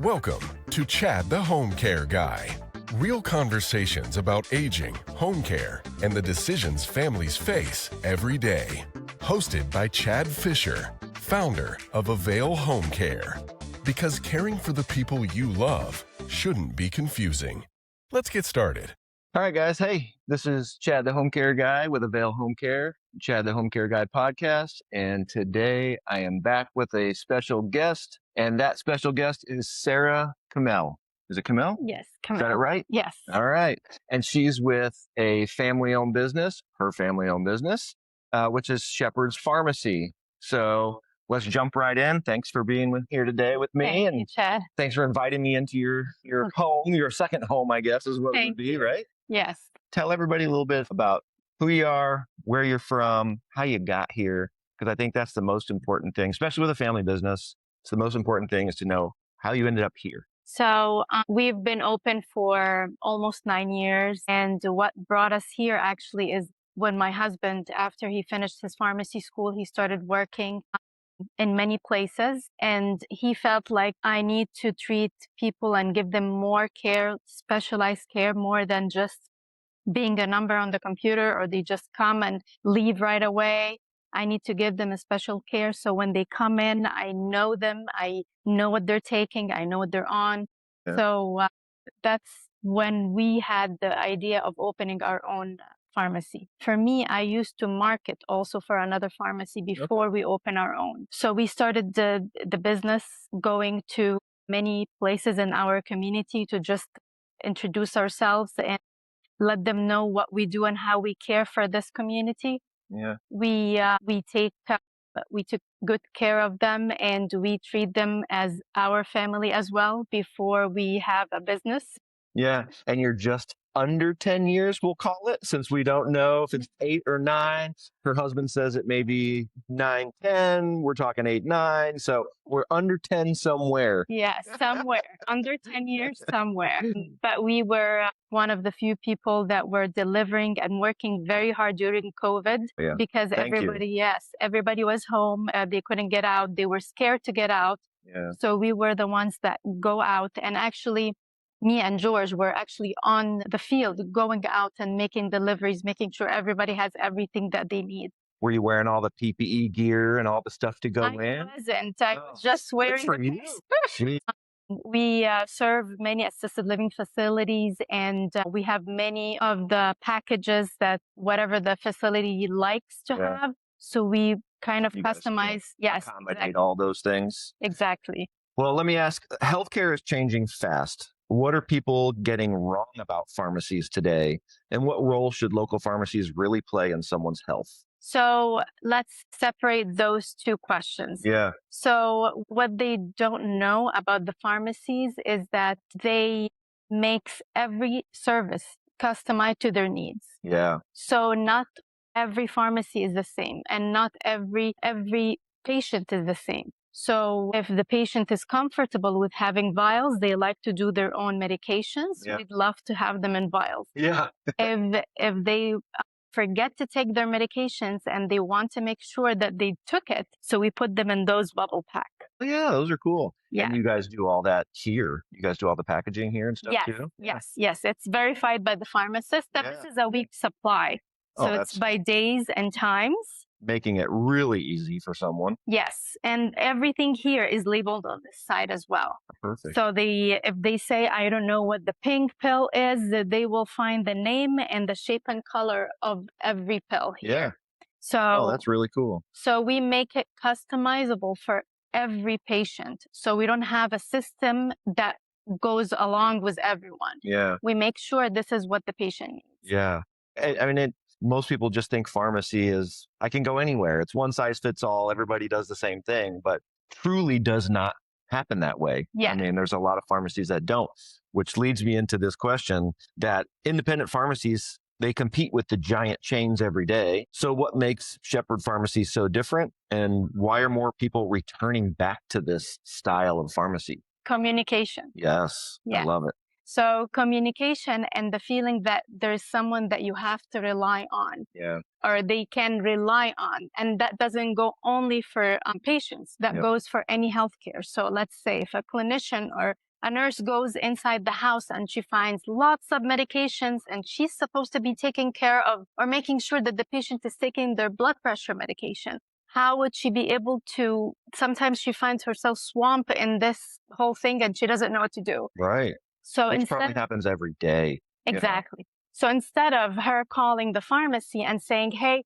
Welcome to Chad the Home Care Guy. Real conversations about aging, home care, and the decisions families face every day. Hosted by Chad Fisher, founder of Avail Home Care. Because caring for the people you love shouldn't be confusing. Let's get started. All right, guys. Hey, this is Chad the Home Care Guy with Avail Home Care, Chad the Home Care Guy podcast. And today I am back with a special guest. And that special guest is Sara Kamel. Is it Kamel? Yes, Kamel. Is that it right? Yes. All right. And she's with a family-owned business, her family-owned business, which is Shepherd's Pharmacy. So let's jump right in. Thanks for being here today with me. Thank you, Chad. Thanks for inviting me into your home, your second home, I guess, is what it would be, right? Yes. Tell everybody a little bit about who you are, where you're from, how you got here, because I think that's the most important thing, especially with a family business. It's the most important thing is to know how you ended up here. So we've been open for almost 9 years. And what brought us here actually is when my husband, after he finished his pharmacy school, he started working in many places. And he felt like I need to treat people and give them more care, specialized care, more than just being a number on the computer or they just come and leave right away. I need to give them a special care. So when they come in, I know them. I know what they're taking. I know what they're on. Yeah. So that's when we had the idea of opening our own pharmacy. For me, I used to market also for another pharmacy before we open our own. So we started the business going to many places in our community to just introduce ourselves and let them know what we do and how we care for this community. Yeah. We took good care of them and we treat them as our family as well before we have a business. Yeah. And you're just under 10 years, we'll call it, since we don't know if it's 8 or 9. Her husband says it may be 9, 10. We're talking 8, 9. So we're under 10 somewhere. Yeah, somewhere. Under 10 years somewhere. But we were one of the few people that were delivering and working very hard during COVID because everybody was home. They couldn't get out. They were scared to get out. Yeah. So we were the ones that go out, and actually me and George were actually on the field going out and making deliveries, making sure everybody has everything that they need. Were you wearing all the PPE gear and all the stuff to go in? I wasn't. I was just wearing you. We serve many assisted living facilities, and we have many of the packages that whatever the facility likes to have. So we kind of customize. Yes. Accommodate all those things. Exactly. Well, let me ask, healthcare is changing fast. What are people getting wrong about pharmacies today? And what role should local pharmacies really play in someone's health? So let's separate those two questions. Yeah. So what they don't know about the pharmacies is that they makes every service customized to their needs. Yeah. So not every pharmacy is the same, and not every patient is the same. So if the patient is comfortable with having vials, they like to do their own medications. Yeah. We'd love to have them in vials. Yeah. If they forget to take their medications and they want to make sure that they took it, so we put them in those bubble pack. Oh, yeah, those are cool. Yeah. And you guys do all that here. You guys do all the packaging here and stuff too? Yes. It's verified by the pharmacist that this is a week supply. So it's by days and times. Making it really easy for someone. Yes. And everything here is labeled on this side as well. Perfect. So if they say, I don't know what the pink pill is, they will find the name and the shape and color of every pill here. Yeah. So that's really cool. So we make it customizable for every patient. So we don't have a system that goes along with everyone. Yeah. We make sure this is what the patient needs. Yeah. I mean, most people just think pharmacy is, I can go anywhere. It's one size fits all. Everybody does the same thing, but truly does not happen that way. Yeah. I mean, there's a lot of pharmacies that don't, which leads me into this question that independent pharmacies, they compete with the giant chains every day. So what makes Shepherd Pharmacy so different? And why are more people returning back to this style of pharmacy? Communication. Yes. Yeah. I love it. So communication and the feeling that there's someone that you have to rely on, or they can rely on. And that doesn't go only for patients, that goes for any healthcare. So let's say if a clinician or a nurse goes inside the house and she finds lots of medications, and she's supposed to be taking care of or making sure that the patient is taking their blood pressure medication. How would she be able to? Sometimes she finds herself swamped in this whole thing and she doesn't know what to do. Right. So Which instead, probably happens every day. exactly. So instead of her calling the pharmacy and saying, hey,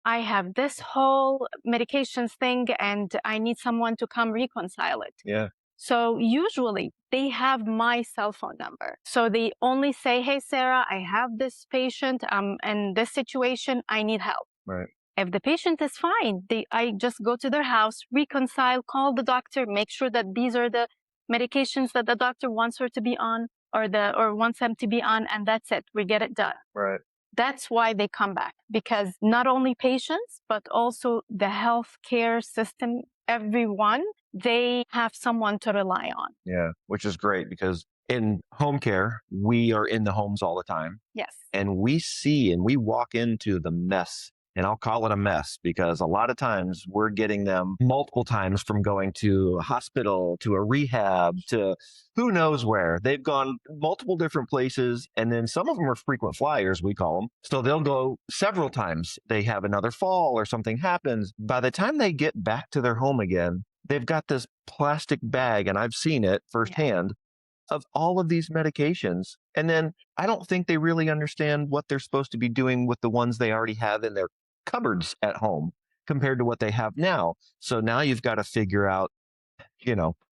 I have this whole medications thing and I need someone to come reconcile it. Yeah. So usually they have my cell phone number. So they only say, hey, Sarah, I have this patient in this situation. I need help. Right. If the patient is fine, I just go to their house, reconcile, call the doctor, make sure that these are the medications that the doctor wants her to be on or wants them to be on, and that's it. We get it done. Right. That's why they come back, because not only patients, but also the healthcare system, everyone, they have someone to rely on. Yeah, which is great because in home care, we are in the homes all the time. Yes. And we see and we walk into the mess. And I'll call it a mess because a lot of times we're getting them multiple times from going to a hospital, to a rehab, to who knows where. They've gone multiple different places. And then some of them are frequent flyers, we call them. So they'll go several times. They have another fall or something happens. By the time they get back to their home again, they've got this plastic bag, and I've seen it firsthand, of all of these medications. And then I don't think they really understand what they're supposed to be doing with the ones they already have in their cupboards at home compared to what they have now. So now you've got to figure out,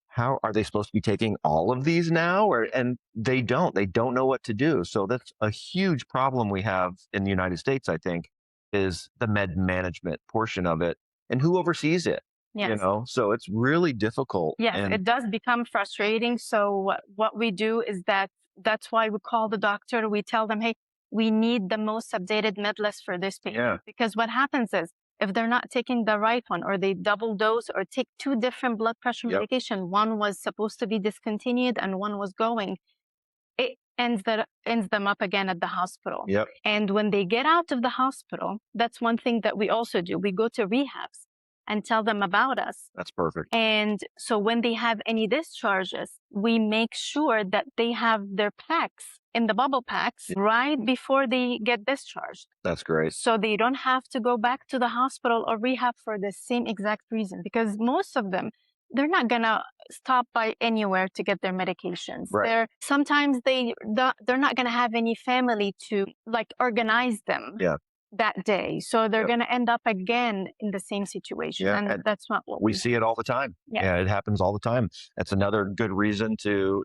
how are they supposed to be taking all of these now? And they don't know what to do. So that's a huge problem we have in the United States, I think, is the med management portion of it and who oversees it. Yes. So it's really difficult. Yes, it does become frustrating. So what we do is that's why we call the doctor. We tell them, hey, we need the most updated med list for this patient. Yeah. Because what happens is if they're not taking the right one, or they double dose or take two different blood pressure medication, one was supposed to be discontinued and one was going, it ends them up again at the hospital. Yep. And when they get out of the hospital, that's one thing that we also do. We go to rehabs and tell them about us. That's perfect. And so when they have any discharges, we make sure that they have their packs in the bubble packs right before they get discharged. That's great. So they don't have to go back to the hospital or rehab for the same exact reason, because most of them, they're not going to stop by anywhere to get their medications. Right. Sometimes they're not going to have any family to organize them. Yeah. That day. So they're going to end up again in the same situation. Yeah, and that's not what we see it all the time. Yeah, it happens all the time. That's another good reason to,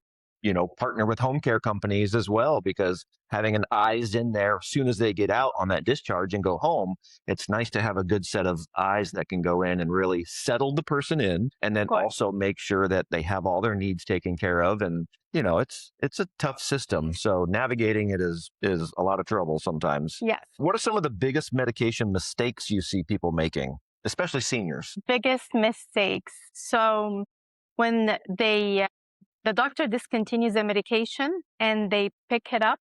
partner with home care companies as well, because having an eyes in there as soon as they get out on that discharge and go home, it's nice to have a good set of eyes that can go in and really settle the person in, and then also make sure that they have all their needs taken care of. And it's a tough system. So navigating it is a lot of trouble sometimes. Yes. What are some of the biggest medication mistakes you see people making, especially seniors? Biggest mistakes. So when the doctor discontinues a medication and they pick it up,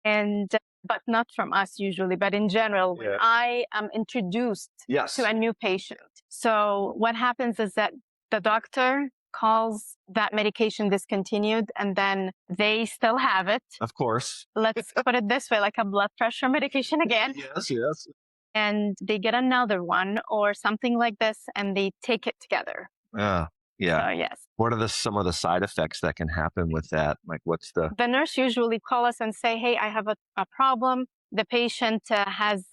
but not from us usually, but in general, when I am introduced to a new patient. So what happens is that the doctor calls that medication discontinued, and then they still have it. Of course. Let's put it this way, like a blood pressure medication again. Yes. And they get another one or something like this, and they take it together. Yeah. So, yes. What are some of the side effects that can happen with that? Like, what's the nurse usually call us and say, hey, I have a problem. The patient has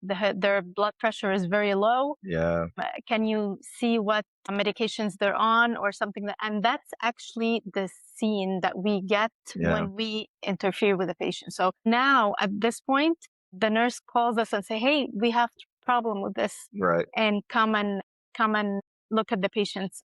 their blood pressure is very low. Yeah. Can you see what medications they're on or something? And that's actually the scene that we get when we interfere with the patient. So now at this point, the nurse calls us and say, hey, we have a problem with this. Right. And come and look at the patient's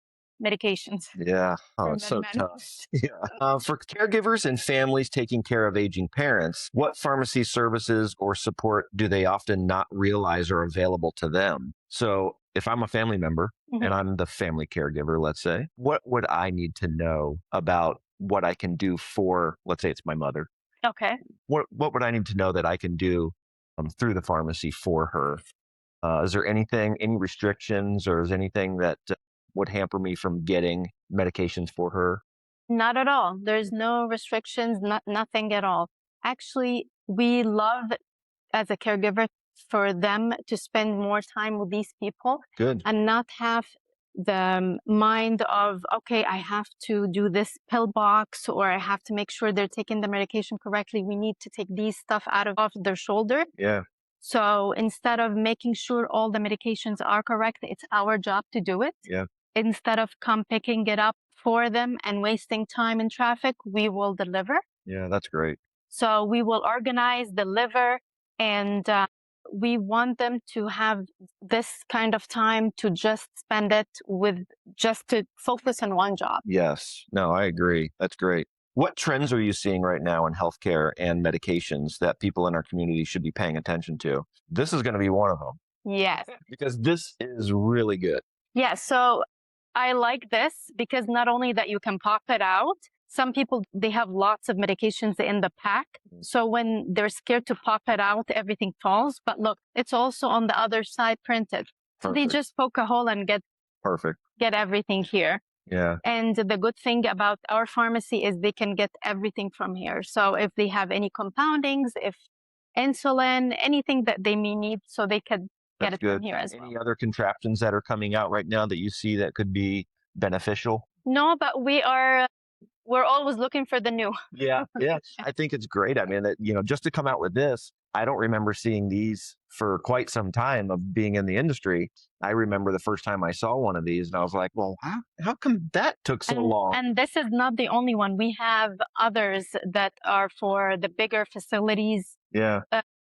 medications. Yeah. Oh, it's so tough. Yeah. For caregivers and families taking care of aging parents, what pharmacy services or support do they often not realize are available to them? So if I'm a family member and I'm the family caregiver, let's say, what would I need to know about what I can do for, let's say it's my mother. Okay. What would I need to know that I can do through the pharmacy for her? Is there any restrictions, or is anything that would hamper me from getting medications for her? Not at all. There's no restrictions, nothing at all. Actually, we love as a caregiver for them to spend more time with these people Good. and not have the mind of, okay, I have to do this pill box or I have to make sure they're taking the medication correctly. We need to take these stuff out of off their shoulder. Yeah. So instead of making sure all the medications are correct, it's our job to do it. Yeah. Instead of come picking it up for them and wasting time in traffic, we will deliver. Yeah, that's great. So we will organize, deliver, and we want them to have this kind of time to just spend it with just to focus on one job. Yes. No, I agree. That's great. What trends are you seeing right now in healthcare and medications that people in our community should be paying attention to? This is going to be one of them Yes. because this is really good. Yeah. So I like this because not only that you can pop it out, some people, they have lots of medications in the pack. So when they're scared to pop it out, everything falls. But look, it's also on the other side printed. So they Perfect. just poke a hole and Perfect. get everything here. Yeah. And the good thing about our pharmacy is they can get everything from here. So if they have any compoundings, if insulin, anything that they may need, so they could get That's it good. from here as well. Any other contraptions that are coming out right now that you see that could be beneficial? No, but we're always looking for the new. Yeah. Yeah. I think it's great. I mean, just to come out with this, I don't remember seeing these for quite some time of being in the industry. I remember the first time I saw one of these and I was like, well, how come that took so long? And this is not the only one. We have others that are for the bigger facilities. Yeah.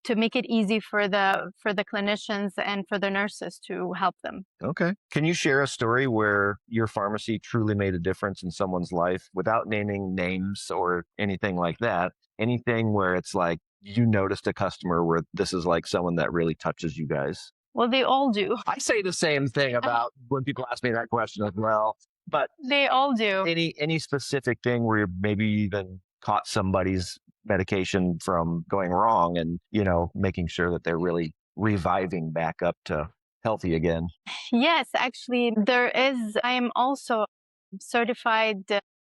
To make it easy for the clinicians and for the nurses to help them. Okay. Can you share a story where your pharmacy truly made a difference in someone's life without naming names or anything like that? Anything where it's like you noticed a customer where this is like someone that really touches you guys? Well, they all do. I say the same thing about when people ask me that question as well. But they all do. Any specific thing where you maybe even caught somebody's medication from going wrong and, making sure that they're really reviving back up to healthy again? Yes, actually, I am also certified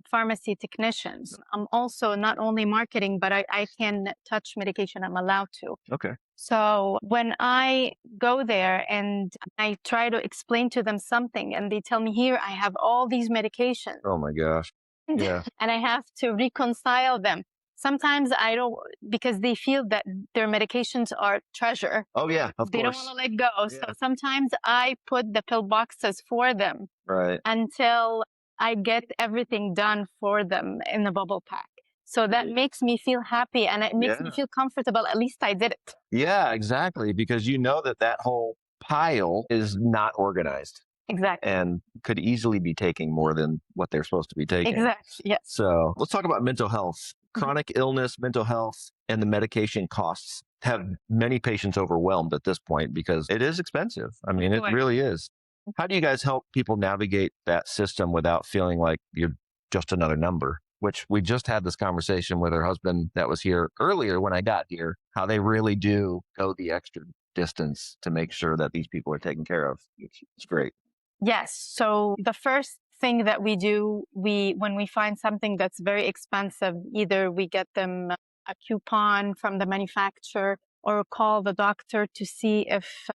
pharmacy technicians. I'm also not only marketing, but I can touch medication. I'm allowed to. Okay. So when I go there and I try to explain to them something and they tell me, here, I have all these medications. Oh my gosh. Yeah. And I have to reconcile them. Sometimes I don't, because they feel that their medications are treasure. Oh yeah, of They course. don't want to let go. Yeah. So sometimes I put the pill boxes for them. Right. Until I get everything done for them in the bubble pack. So that makes me feel happy and it makes me feel comfortable. At least I did it. Yeah, exactly. Because you know that whole pile is not organized. Exactly. And could easily be taking more than what they're supposed to be taking. Exactly. Yes. So let's talk about mental health. Chronic illness, mental health, and the medication costs have many patients overwhelmed at this point because it is expensive. I mean, it really is. How do you guys help people navigate that system without feeling like you're just another number? Which we just had this conversation with her husband that was here earlier when I got here, how they really do go the extra distance to make sure that these people are taken care of. It's great. Yes. So the first thing that we do, when we find something that's very expensive, either we get them a coupon from the manufacturer or call the doctor to see if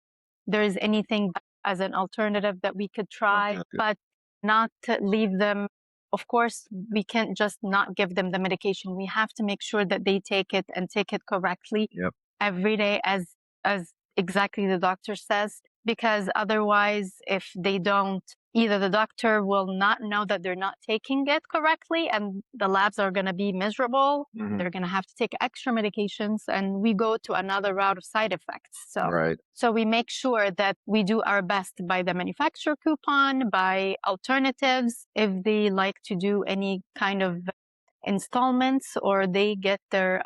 there is anything as an alternative that we could try, but not to leave them. Of course, we can't just not give them the medication. We have to make sure that they take it and take it correctly every day as exactly the doctor says, because otherwise, if they don't, either the doctor will not know that they're not taking it correctly and the labs are going to be miserable. They're going to have to take extra medications and we go to another route of side effects. So we make sure that we do our best by the manufacturer coupon, by alternatives, if they like to do any kind of installments or they get their,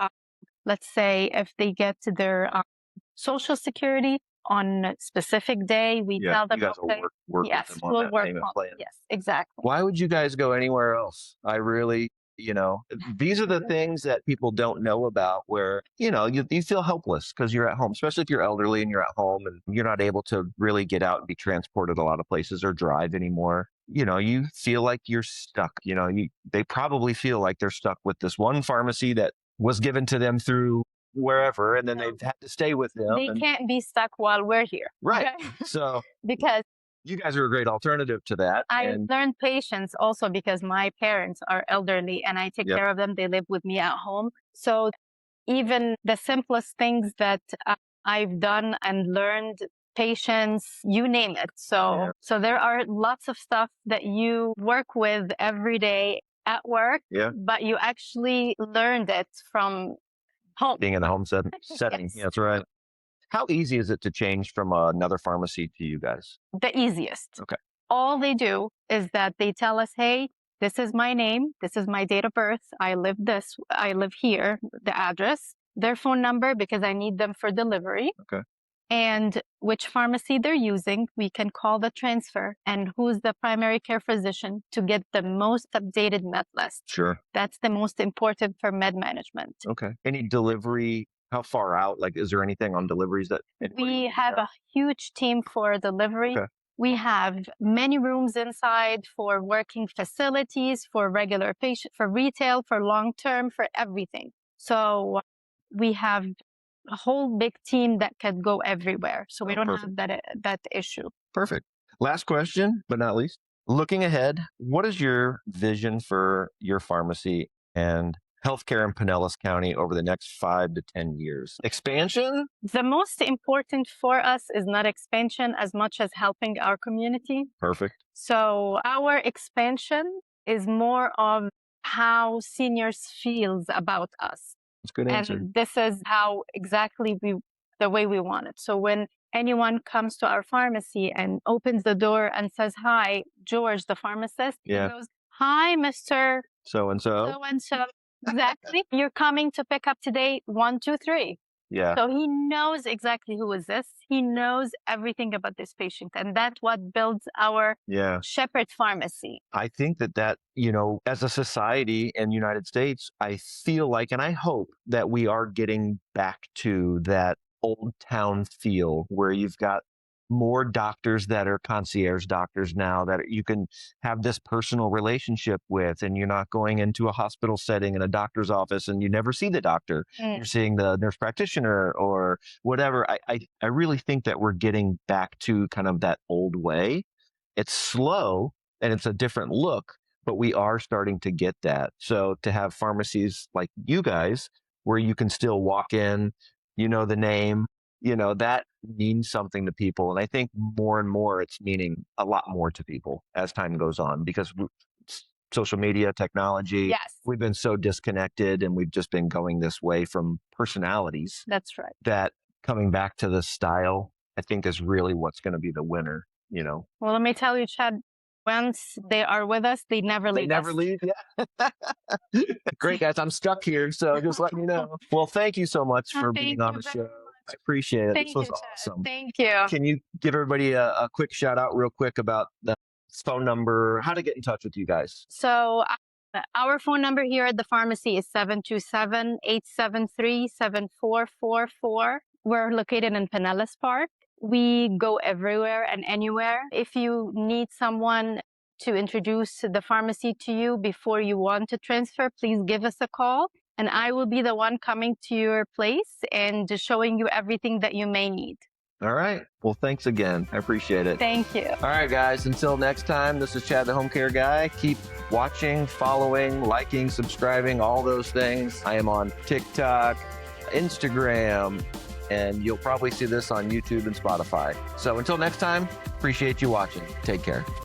let's say, if they get their Social Security on a specific day, we tell them, you guys will work yes, with them on we'll that work payment on plan. Yes, exactly. Why would you guys go anywhere else? I really These are the things that people don't know about where, you feel helpless because you're at home, especially if you're elderly and you're at home and you're not able to really get out and be transported a lot of places or drive anymore. You feel like you're stuck. They probably feel like they're stuck with this one pharmacy that was given to them through wherever, and then they've had to stay with them. They can't be stuck while we're here. Right. Okay? So Because you guys are a great alternative to that. I learned patience also because my parents are elderly and I take Yep. care of them. They live with me at home. So even the simplest things that I've done and learned, patience, you name it. So there are lots of stuff that you work with every day at work, but you actually learned it from home. Being in the home setting. Yes. Yeah, that's right. How easy is it to change from another pharmacy to you guys? The easiest. Okay. All they do is that they tell us, hey, this is my name. This is my date of birth. I live here, the address, their phone number, because I need them for delivery. Okay. And which pharmacy they're using. We can call the transfer and who's the primary care physician to get the most updated med list. Sure. That's the most important for med management. Okay. Any delivery? How far out? Like, is there anything on deliveries that we have a huge team for delivery? Okay. We have many rooms inside for working facilities, for regular patient, for retail, for long term, for everything. So we have a whole big team that can go everywhere. So we don't have that issue. Perfect. Last question, but not least. Looking ahead, what is your vision for your pharmacy and healthcare in Pinellas County over the next 5 to 10 years? Expansion? The most important for us is not expansion as much as helping our community. Perfect. So our expansion is more of how seniors feels about us. That's a good answer. And this is how exactly the way we want it. So when anyone comes to our pharmacy and opens the door and says, hi, George, the pharmacist, he goes, hi, Mr. So-and-so. So-and-so. Exactly. You're coming to pick up today 1, 2, 3. Yeah. So he knows exactly who is this. He knows everything about this patient. And that's what builds our Shepherd Pharmacy. I think that, as a society in the United States, I feel like, and I hope that we are getting back to that old town feel where you've got more doctors that are concierge doctors now that you can have this personal relationship with, and you're not going into a hospital setting in a doctor's office and you never see the doctor. You're seeing the nurse practitioner or whatever. I really think that we're getting back to kind of that old way. It's slow and it's a different look, but we are starting to get that. So to have pharmacies like you guys where you can still walk in, the name, that means something to people. And I think more and more it's meaning a lot more to people as time goes on because social media, technology, we've been so disconnected and we've just been going this way from personalities. That's right. That coming back to the style, I think is really what's going to be the winner, Well, let me tell you, Chad, once they are with us, they never leave us. They never leave, yeah. Great, guys. I'm stuck here, so just let me know. Well, thank you so much for being on the show. I appreciate it. This was awesome. Thank you. Can you give everybody a quick shout out real quick about the phone number, how to get in touch with you guys? So our phone number here at the pharmacy is 727-873-7444. We're located in Pinellas Park. We go everywhere and anywhere. If you need someone to introduce the pharmacy to you before you want to transfer, please give us a call. And I will be the one coming to your place and showing you everything that you may need. All right. Well, thanks again. I appreciate it. Thank you. All right, guys. Until next time, this is Chad, the home care guy. Keep watching, following, liking, subscribing, all those things. I am on TikTok, Instagram, and you'll probably see this on YouTube and Spotify. So until next time, appreciate you watching. Take care.